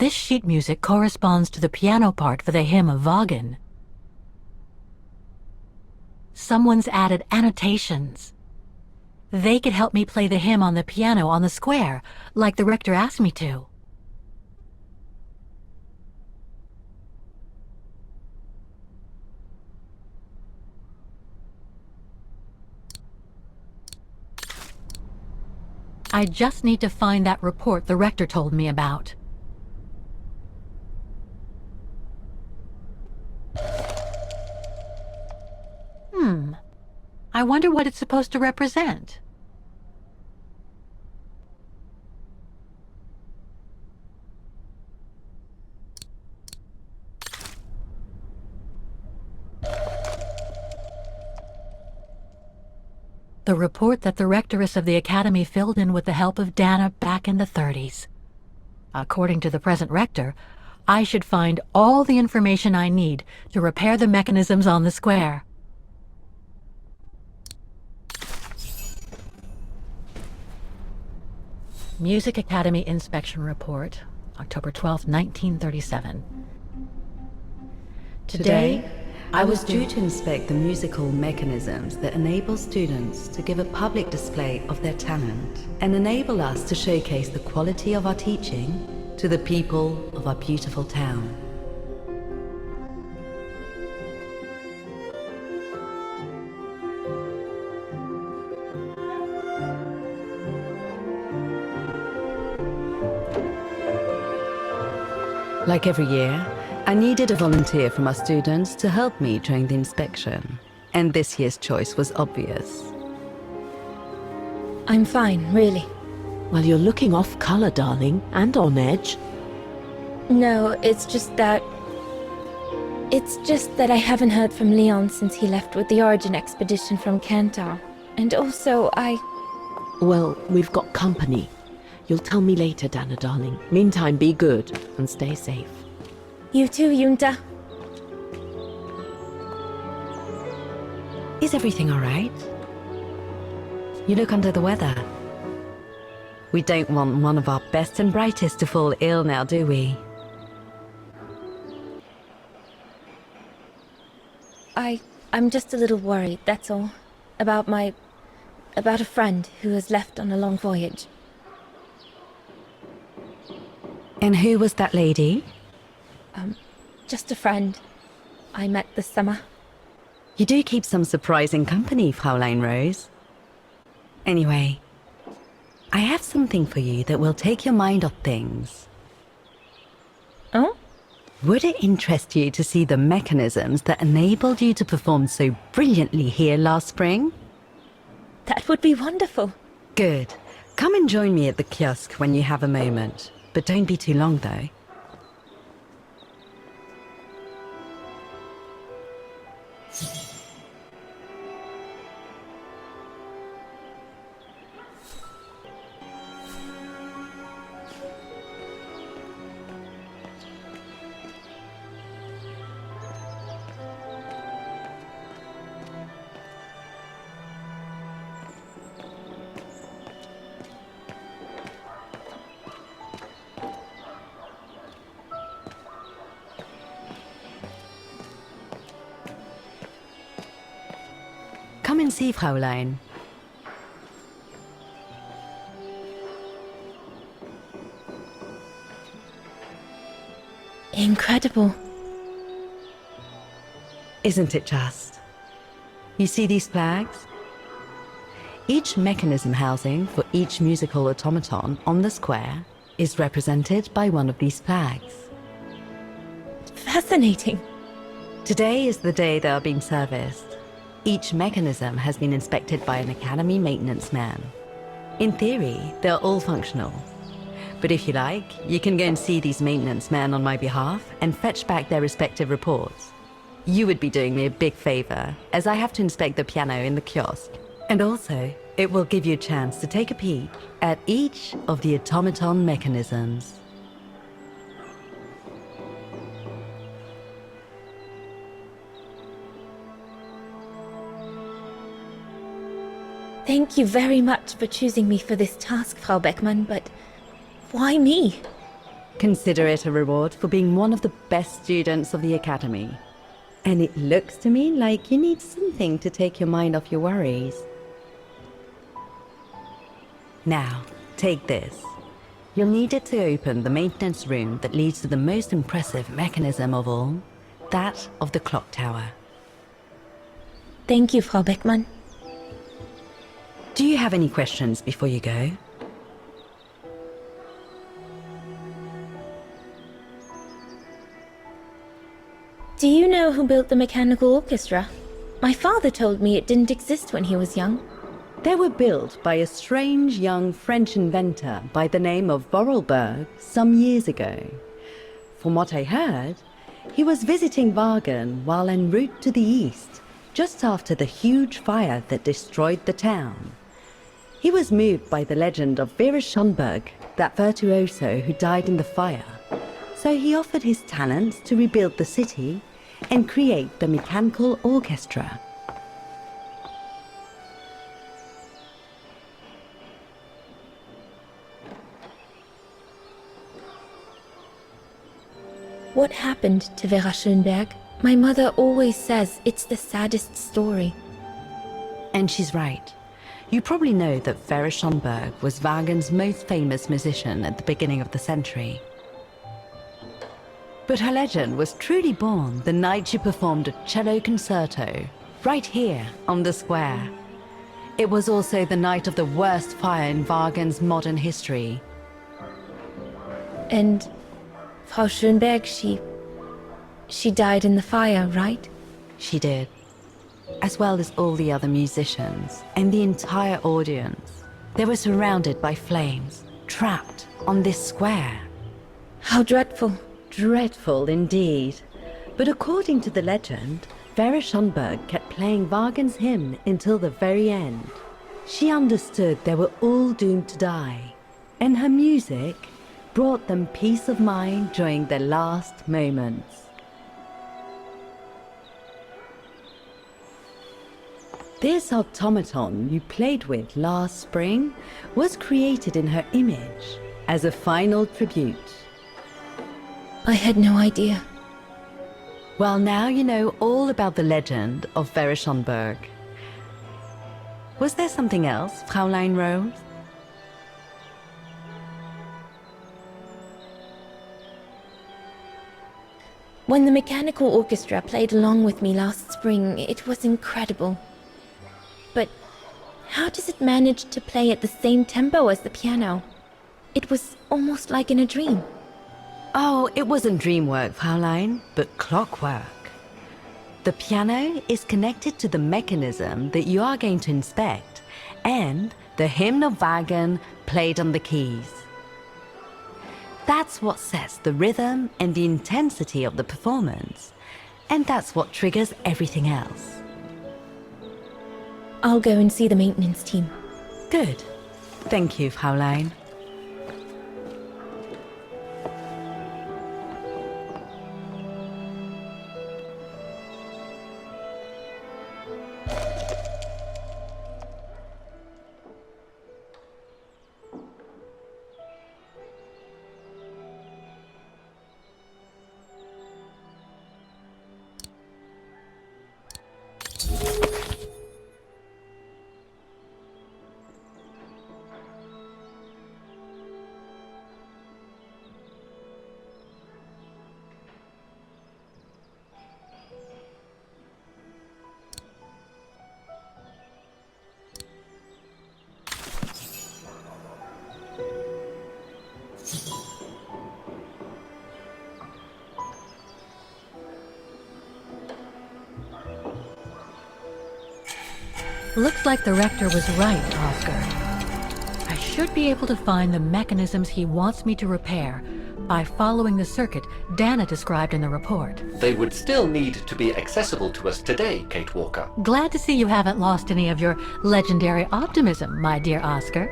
This sheet music corresponds to the piano part for the hymn of Wagner. Someone's added annotations. They could help me play the hymn on the piano on the square, like the rector asked me to. I just need to find that report the rector told me about. I wonder what it's supposed to represent. The report that the rectoress of the academy filled in with the help of Dana back in the 30s. According to the present rector, I should find all the information I need to repair the mechanisms on the square. Music Academy Inspection Report, October 12, 1937. Today, I was due to inspect the musical mechanisms that enable students to give a public display of their talent and enable us to showcase the quality of our teaching to the people of our beautiful town. Like every year, I needed a volunteer from our students to help me during the inspection, and this year's choice was obvious. I'm fine, really. Well, you're looking off color, darling, and on edge. No, it's just that I haven't heard from Leon since he left with the Origin expedition from Kantar. And also, Well, we've got company. You'll tell me later, Dana, darling. Meantime, be good and stay safe. You too, Yunta. Is everything all right? You look under the weather. We don't want one of our best and brightest to fall ill now, do we? I'm just a little worried, that's all. About a friend who has left on a long voyage. And who was that lady? Just a friend I met this summer. You do keep some surprising company, Fraulein Rose. Anyway, I have something for you that will take your mind off things. Oh? Would it interest you to see the mechanisms that enabled you to perform so brilliantly here last spring? That would be wonderful. Good. Come and join me at the kiosk when you have a moment. But don't be too long, though. Come and see, Fraulein. Incredible. Isn't it just? You see these flags? Each mechanism housing for each musical automaton on the square is represented by one of these flags. Fascinating. Today is the day they are being serviced. Each mechanism has been inspected by an Academy maintenance man. In theory, they're all functional. But if you like, you can go and see these maintenance men on my behalf and fetch back their respective reports. You would be doing me a big favor, as I have to inspect the piano in the kiosk. And also, it will give you a chance to take a peek at each of the automaton mechanisms. Thank you very much for choosing me for this task, Frau Beckmann, but why me? Consider it a reward for being one of the best students of the Academy. And it looks to me like you need something to take your mind off your worries. Now, take this. You'll need it to open the maintenance room that leads to the most impressive mechanism of all, that of the clock tower. Thank you, Frau Beckmann. Do you have any questions before you go? Do you know who built the mechanical orchestra? My father told me it didn't exist when he was young. They were built by a strange young French inventor by the name of Vorarlberg some years ago. From what I heard, he was visiting Wagen while en route to the east, just after the huge fire that destroyed the town. He was moved by the legend of Vera Schönberg, that virtuoso who died in the fire. So he offered his talents to rebuild the city and create the mechanical orchestra. What happened to Vera Schönberg? My mother always says it's the saddest story. And she's right. You probably know that Vera Schönberg was Wagen's most famous musician at the beginning of the century. But her legend was truly born the night she performed a cello concerto, right here on the square. It was also the night of the worst fire in Wagen's modern history. And Frau Schönberg, she died in the fire, right? She did, as well as all the other musicians and the entire audience. They were surrounded by flames, trapped on this square. How dreadful. Dreadful indeed. But according to the legend, Vera Schönberg kept playing Wagen's hymn until the very end. She understood they were all doomed to die, and her music brought them peace of mind during their last moments. This automaton you played with last spring was created in her image as a final tribute. I had no idea. Well, now you know all about the legend of Vera Schönberg. Was there something else, Fräulein Rose? When the mechanical orchestra played along with me last spring, it was incredible. But how does it manage to play at the same tempo as the piano? It was almost like in a dream. Oh, it wasn't dream work, Fräulein, but clockwork. The piano is connected to the mechanism that you are going to inspect, and the hymn of Wagen played on the keys. That's what sets the rhythm and the intensity of the performance, and that's what triggers everything else. I'll go and see the maintenance team. Good. Thank you, Fräulein. Looks like the rector was right, Oscar. I should be able to find the mechanisms he wants me to repair by following the circuit Dana described in the report. They would still need to be accessible to us today, Kate Walker. Glad to see you haven't lost any of your legendary optimism, my dear Oscar.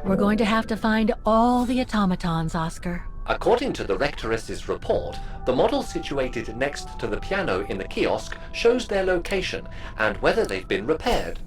We're going to have to find all the automatons, Oscar, According to the Rectoress's report, the model situated next to the piano in the kiosk shows their location and whether they've been repaired.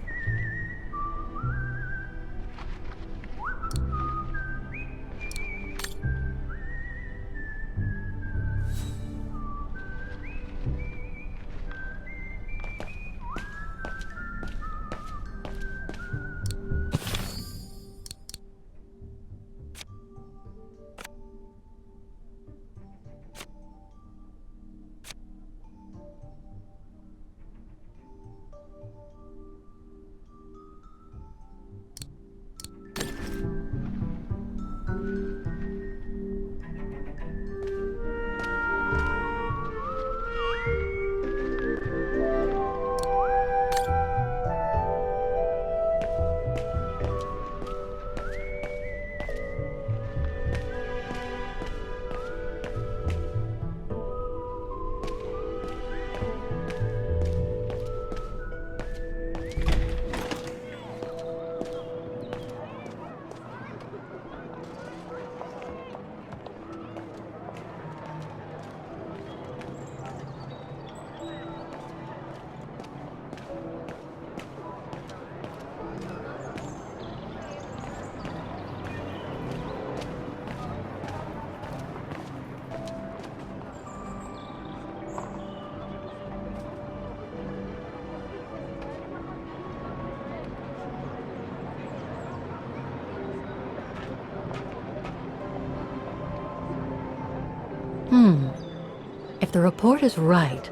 If the report is right,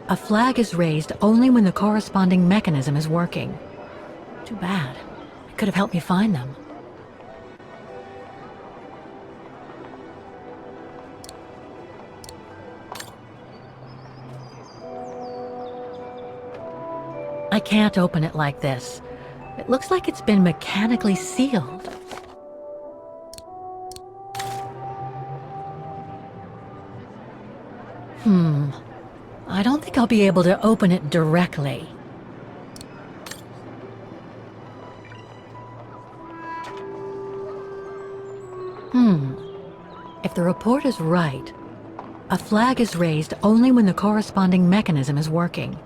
a flag is raised only when the corresponding mechanism is working. Too bad. It could have helped me find them. I can't open it like this. It looks like it's been mechanically sealed. I don't think I'll be able to open it directly. If the report is right, a flag is raised only when the corresponding mechanism is working.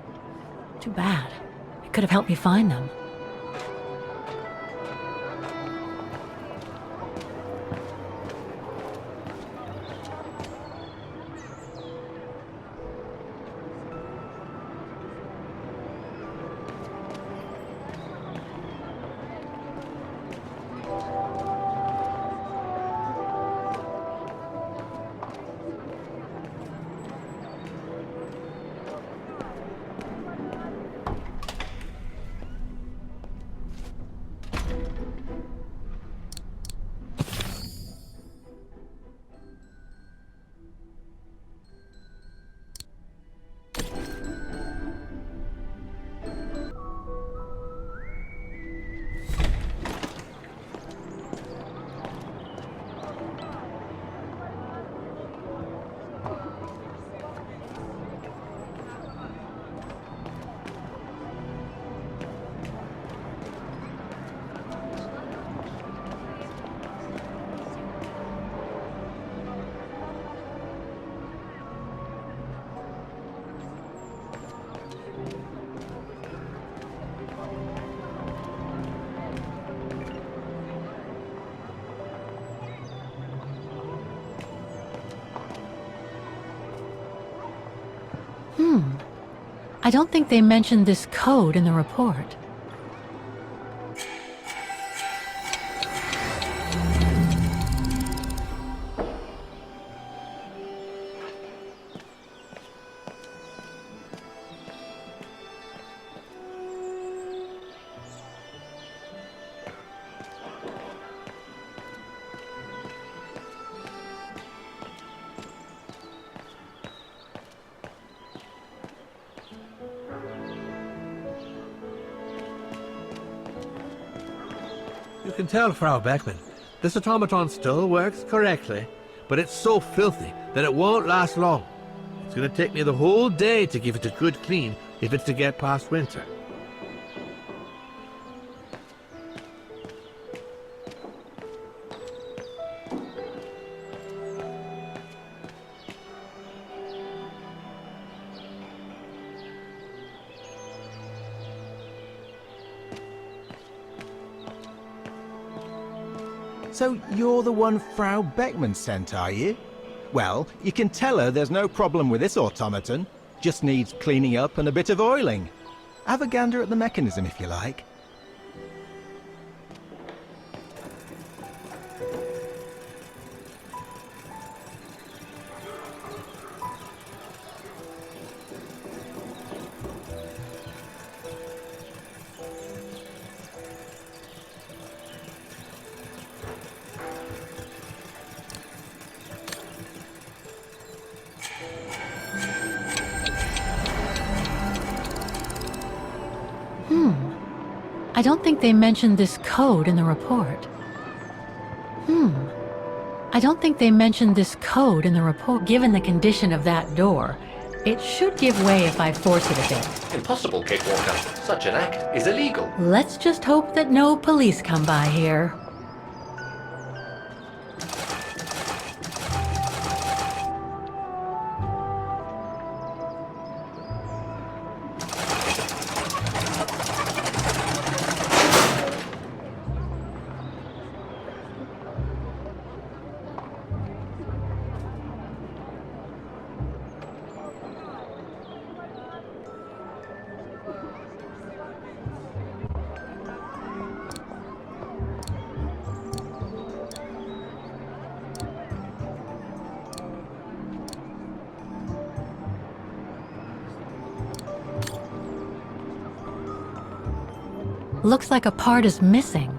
Too bad. It could have helped me find them. I don't think they mentioned this code in the report. You can tell, Frau Beckman, this automaton still works correctly, but it's so filthy that it won't last long. It's going to take me the whole day to give it a good clean if it's to get past winter. So you're the one Frau Beckman sent, are you? Well, you can tell her there's no problem with this automaton. Just needs cleaning up and a bit of oiling. Have a gander at the mechanism if you like. I don't think they mentioned this code in the report. I don't think they mentioned this code in the report. Given the condition of that door, it should give way if I force it a bit. Impossible, Kate Walker. Such an act is illegal. Let's just hope that no police come by here. Looks like a part is missing.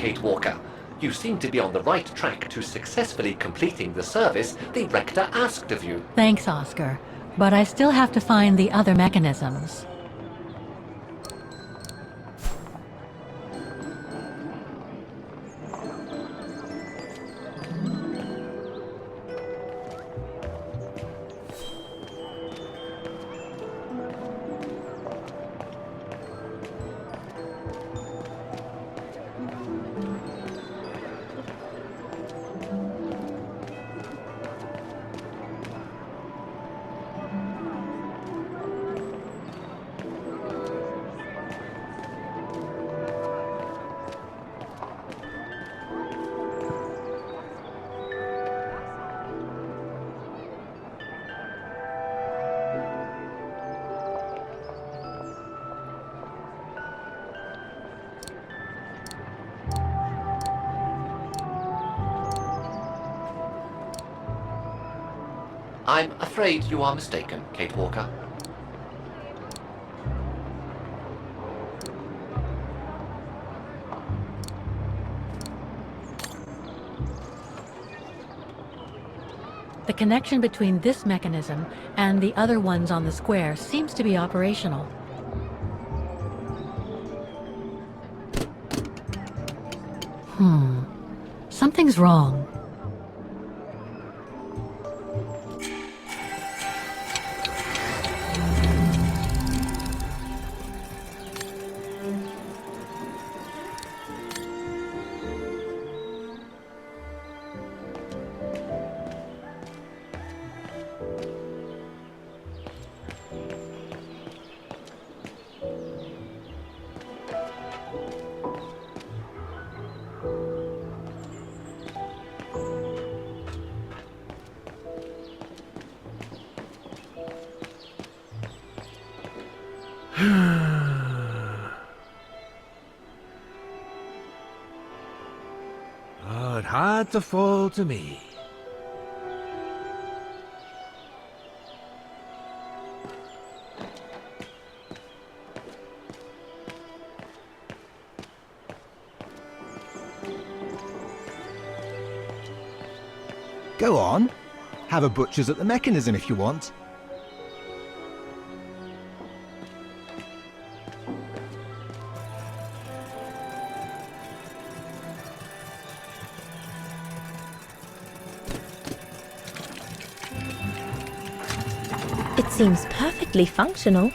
Kate Walker. You seem to be on the right track to successfully completing the service the Rector asked of you. Thanks, Oscar. But I still have to find the other mechanisms. I'm afraid you are mistaken, Kate Walker. The connection between this mechanism and the other ones on the square seems to be operational. Something's wrong. Oh, it had to fall to me. Go on. Have a butcher's at the mechanism if you want. It seems perfectly functional.